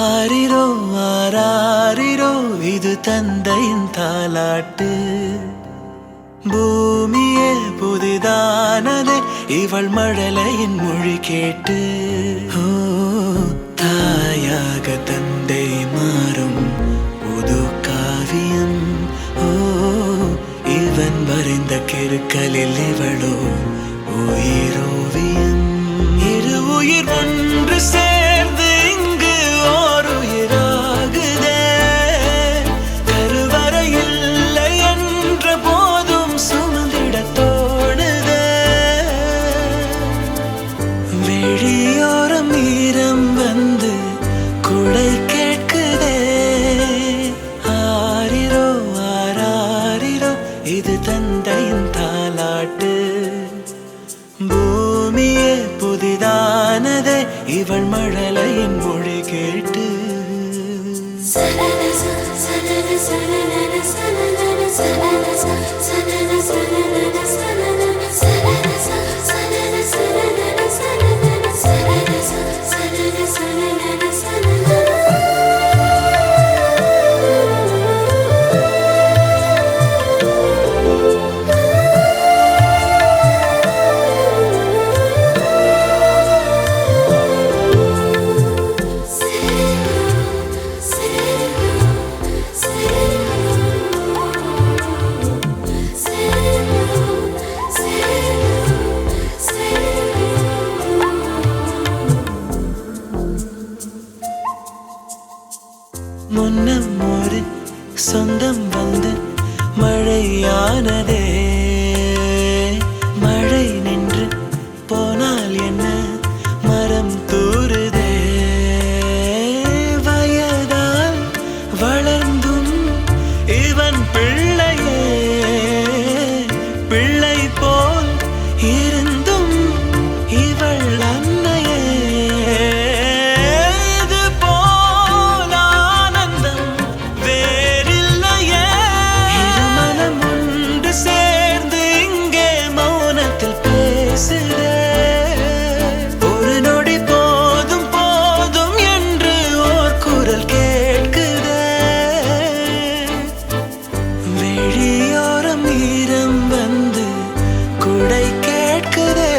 ஆரிரோ ஆராரிரோ இது தந்தையின் தாலாட்டு. பூமியே புதிதானதே இவள் மழலையின் மொழி கேட்டு. ஓ தாயாக தந்தை மாறும் புது காவியம். ஓ இவன் வரைந்த கிறுக்கலில் இவளோ உயிரோவியம். இரு உயிர் ஒன்று சேர்ந்து இங்கு ஓர் உயிராகுதே. கருவறை இல்லை என்ற போதும் சுமந்திட தோணுதே. வெளியோரம் ஈரம் வந்து குடை கேட்குதே. ஆரிரோ ஆராரிரோ இது தந்தையின் தாலாட்டு. பூமியே புதிதானதே இவள் மழலையின் மொழி கேட்டு. முன்னம் ஒரு சொந்தம் வந்து மழையானதே. மழை நின்று போனால் என்ன மரம் தூறுதே. வயதால் வளர்ந்தும் இவன் பிள்ளையே. பிள்ளை போல் இருந்தும் இவள் அன்னையே. ஒரு நொடி போதும் போதும் என்று ஓர் குரல் கேட்குதே. வெளியோரம் ஈரம் வந்து குடை கேட்குதே.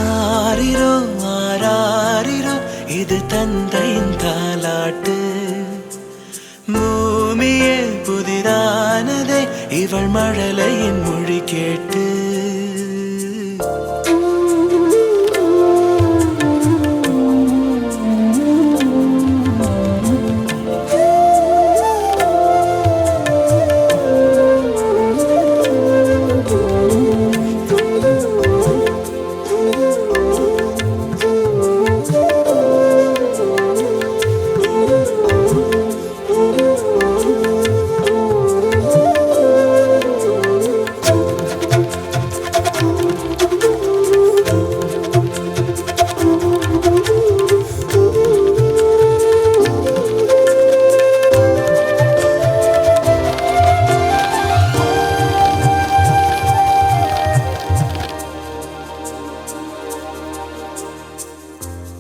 ஆரிரோ ஆராரிரோ இது தந்தையின் தாலாட்டு. பூமியே புதிதானதே இவள் மழலையின் மொழி கேட்டு.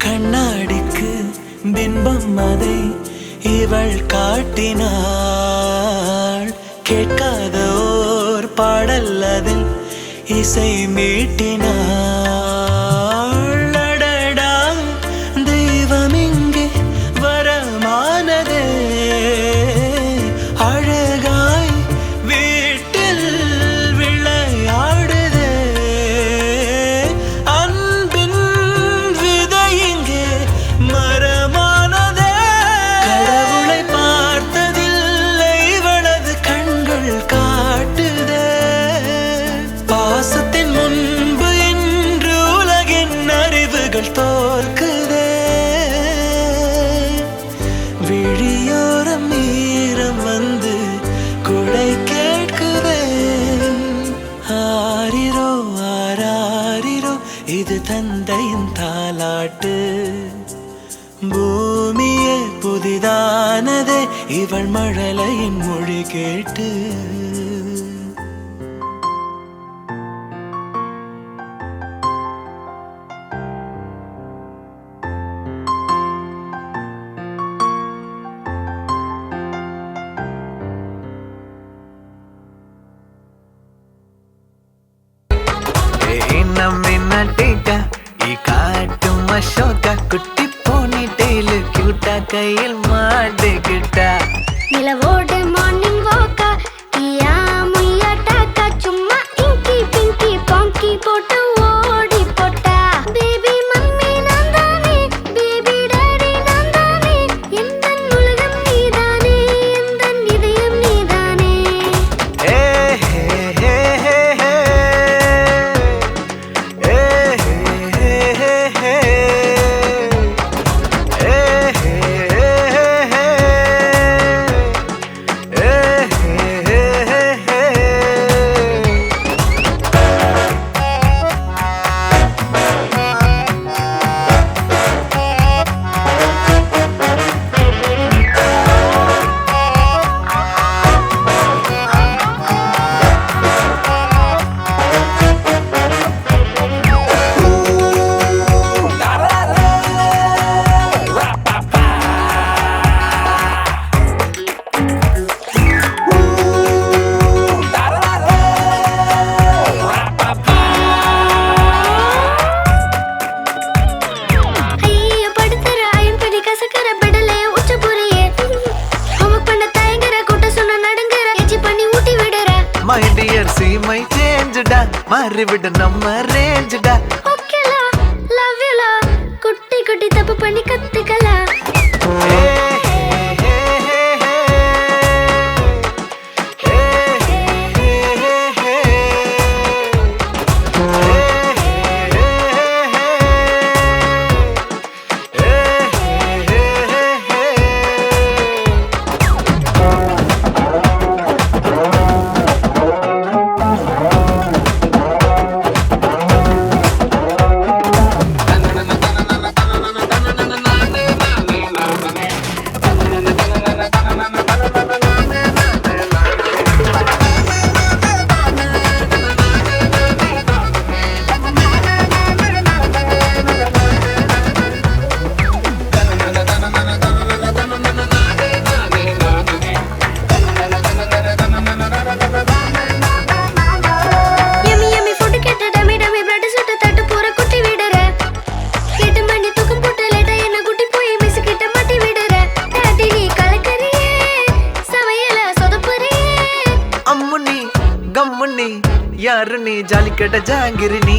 கண்ணாடிக்கு பிம்பம் அதை இவள் காட்டினாள். கேட்காத ஓர் பாடல் அதில் இசை மீட்டினாள். அடடா தெய்வம் இங்கே வரமானதே. அழகாய் வீட்டில் விளையாடுதே. அன்பின் விதை இங்கே மரமானதே. கடவுளை பார்த்ததில்லை இவளது கண்கள் காட்டுதே. பாசத்தின் முன்பு இன்று உலகின் அறிவுகள் தோற்குதே. விழியோரம் ஈரம் வந்து குடை கேட்குதே. ஆரிரோ ஆராரிரோ இது தந்தையின் தாலாட்டு. பூமியே புதிதானதே இவள் மழலையின் மொழி கேட்டு. டீக்கா காட்டும் அசோகா குட்டி போனி டெய்லு கியூட்டா கையில் மாட்டுக்கிட்டா நிலவோடு மார்னிங் வாக்கா கியா முய்யா டாக்கா சும்மா இங்கி பிங்கி பாங்கி போட்டு ஓடி போட்டா பேபி மம்மி நான் தானே பேபி டாடி நான் தானே எந்த உலகம் நீதானே எந்த இதயம் நீதானே ஏ ஹே ஹே ஹே ஹே ஏ ஹே ஹே ஹே My dear, see my change da, மாறிவிட நம்ம range da. Okay la, love you la, குட்டி குட்டி தப்பு பண்ணி கத்துக்கலாம். गम्मुनी यार नी जाली कट जांगिरनी